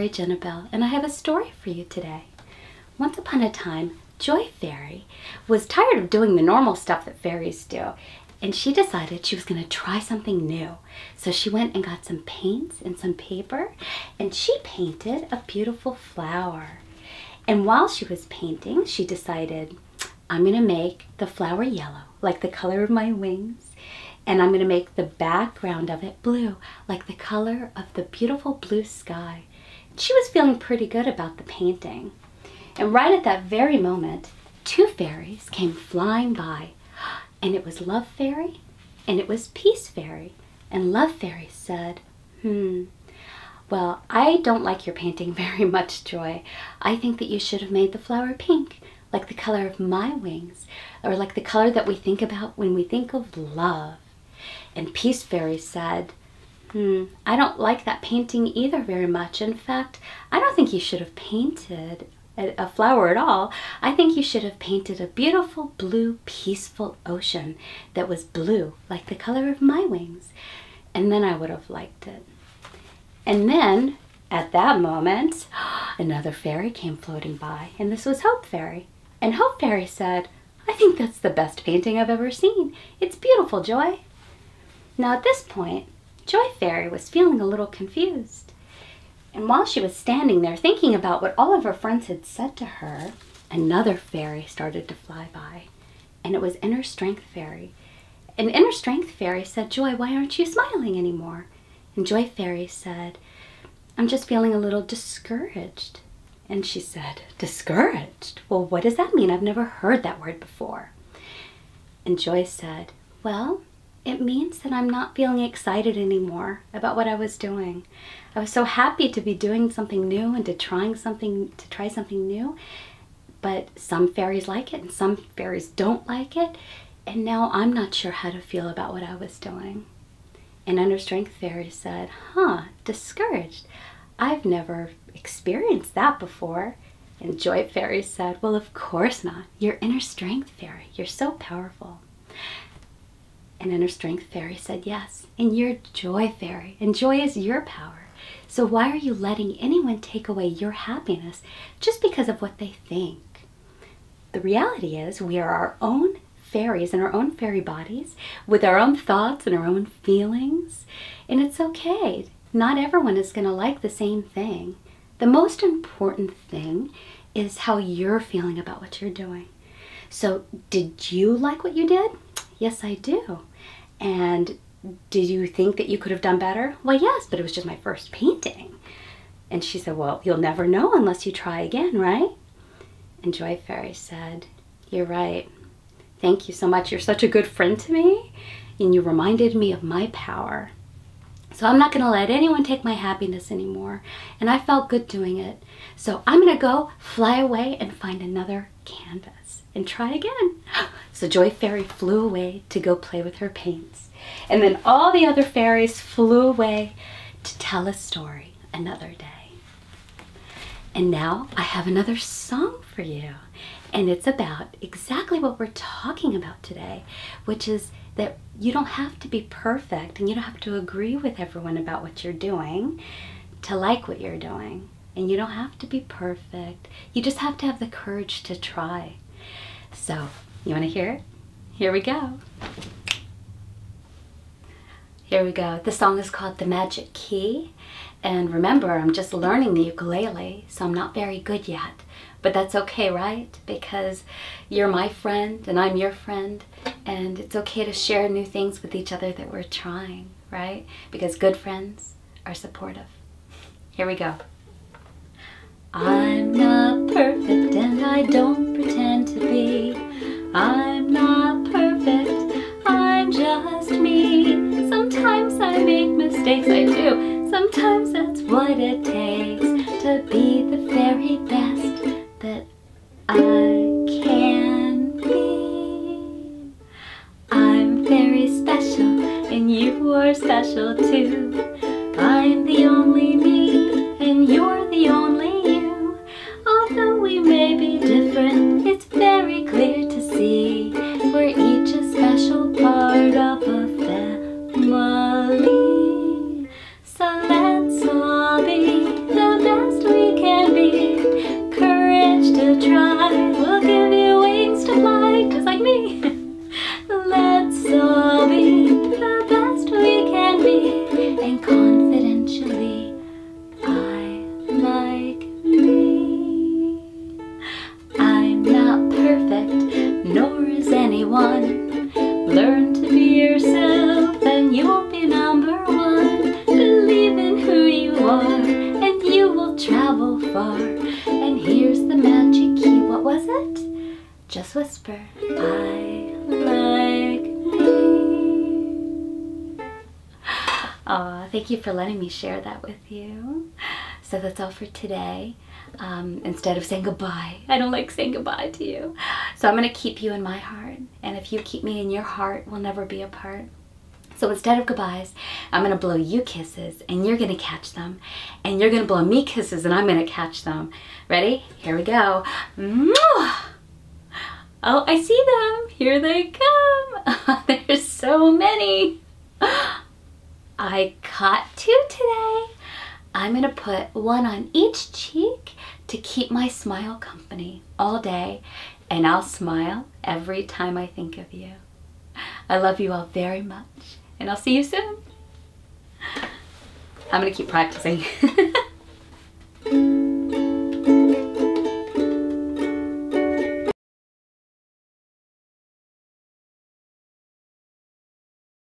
Fairy Jennabelle, and I have a story for you today. Once upon a time, Joy Fairy was tired of doing the normal stuff that fairies do, and she decided she was going to try something new. So she went and got some paints and some paper, and she painted a beautiful flower. And while she was painting, she decided, I'm going to make the flower yellow, like the color of my wings, and I'm going to make the background of it blue, like the color of the beautiful blue sky. She was feeling pretty good about the painting. And right at that very moment, two fairies came flying by, and it was Love Fairy and it was Peace Fairy. And Love Fairy said, well, I don't like your painting very much, Joy. I think that you should have made the flower pink, like the color of my wings, or like the color that we think about when we think of love. And Peace Fairy said, I don't like that painting either very much. In fact, I don't think you should have painted a flower at all. I think you should have painted a beautiful blue, peaceful ocean that was blue, like the color of my wings. And then I would have liked it. And then, at that moment, another fairy came floating by, and this was Hope Fairy. And Hope Fairy said, I think that's the best painting I've ever seen. It's beautiful, Joy. Now at this point, Joy Fairy was feeling a little confused. And while she was standing there thinking about what all of her friends had said to her, another fairy started to fly by. And it was Inner Strength Fairy. And Inner Strength Fairy said, Joy, why aren't you smiling anymore? And Joy Fairy said, I'm just feeling a little discouraged. And she said, discouraged? Well, what does that mean? I've never heard that word before. And Joy said, well, it means that I'm not feeling excited anymore about what I was doing. I was so happy to be doing something new and to try something new, but some fairies like it and some fairies don't like it, and now I'm not sure how to feel about what I was doing. And Inner Strength Fairy said, discouraged. I've never experienced that before. And Joy Fairy said, well, of course not. You're Inner Strength Fairy. You're so powerful. And Inner Strength Fairy said, yes, and you're Joy Fairy, and joy is your power. So why are you letting anyone take away your happiness just because of what they think? The reality is we are our own fairies in our own fairy bodies with our own thoughts and our own feelings, and it's okay. Not everyone is going to like the same thing. The most important thing is how you're feeling about what you're doing. So did you like what you did? Yes, I do. And did you think that you could have done better? Well, yes, but it was just my first painting. And she said, well, you'll never know unless you try again, right? And Joy Fairy said, you're right. Thank you so much. You're such a good friend to me, and you reminded me of my power. So I'm not going to let anyone take my happiness anymore, and I felt good doing it. So I'm going to go fly away and find another canvas and try again. So Joy Fairy flew away to go play with her paints. And then all the other fairies flew away to tell a story another day. And now I have another song for you. And it's about exactly what we're talking about today, which is that you don't have to be perfect and you don't have to agree with everyone about what you're doing to like what you're doing. And you don't have to be perfect. You just have to have the courage to try. So, you want to hear it? Here we go. Here we go. The song is called The Magic Key. And remember, I'm just learning the ukulele, so I'm not very good yet. But that's okay, right? Because you're my friend and I'm your friend, and it's okay to share new things with each other that we're trying, right? Because good friends are supportive. Here we go. I'm not perfect and I don't pretend to be. I'm not perfect, I'm just me. Sometimes I make mistakes, I do. Sometimes that's what it takes to be the very best that I can be. I'm very special and you are special too. I'm the only me and you're the only you. Although we may be different, it's very clear to see we're each a special part of a family. So let's all be the best Just whisper, I like me. Aw, thank you for letting me share that with you. So that's all for today. Instead of saying goodbye, I don't like saying goodbye to you. So I'm gonna keep you in my heart. And if you keep me in your heart, we'll never be apart. So instead of goodbyes, I'm gonna blow you kisses and you're gonna catch them. And you're gonna blow me kisses and I'm gonna catch them. Ready? Here we go. Mwah! Oh, I see them. Here they come. There's so many. I caught 2 today. I'm gonna put 1 on each cheek to keep my smile company all day. And I'll smile every time I think of you. I love you all very much. And I'll see you soon. I'm gonna keep practicing.